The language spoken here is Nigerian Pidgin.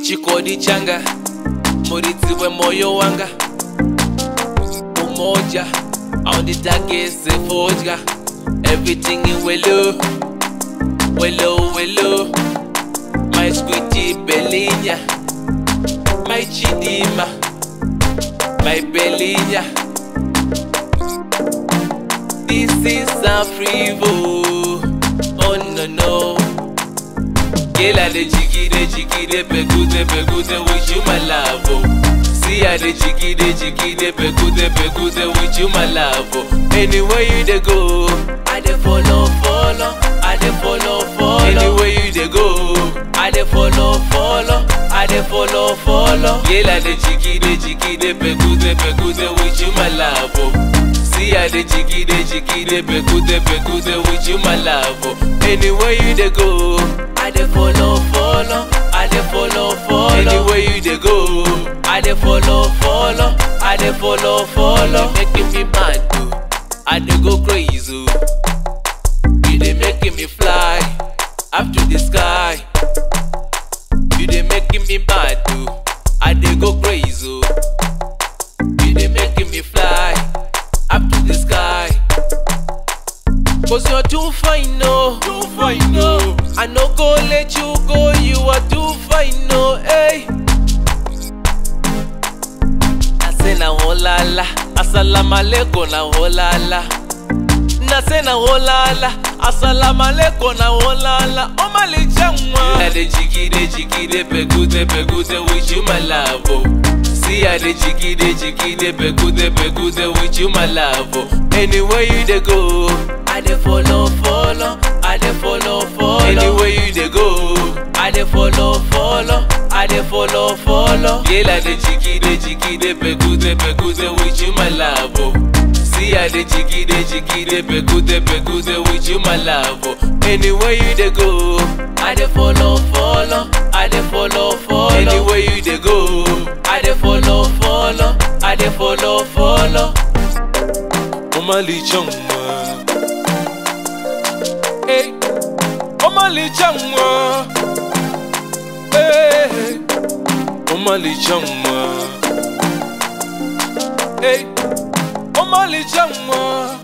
chikodi changa, muridziwe moyo wanga. Umoja, on the darkest forja. Everything in wello, wello, wello. My squidgy Belinia, my Chidima, my Belinia. This is a freevo, oh no no. Gela de chikide, pegute, with you my love. See ya de chikide, pegute, with you my love. Anywhere you dey go, I dey follow. I dey follow. Anywhere you dey go, I dey follow. I dey follow. Gela de chikide, pegute, with you my love. See ya de chikide, pegute, with you my love. Anywhere you dey go, I dey follow. I dey follow. Anywhere you dey go, I dey follow. I dey follow. Making me mad, I dey go crazy. You dey making me fly up to the sky. You dey making me mad, I dey go crazy. You dey making me fly up to the sky. Cause you're too fine, no. I no go let you go, you are too fine, no, hey. I say na holala, assalamu alaikum na holala. Na say na holala, assalamu alaikum na holala. Oh my lichangwa. Na de chikide, pegute, with you my love. See ya de chikide, pegute, with you my love. Anywhere you dey go, I dey follow. I dey follow. Anywhere you dey go, I dey follow. I dey follow. Gela de chikide, pegute, with you my love. See ya de chikide, pegute, with you my love. Anywhere you dey go, I dey follow. I dey follow. Anywhere you dey go, I dey follow. I dey follow. Omali changwa, hey. Omali changwa, hey. Omali changwa, hey. Omali changwa.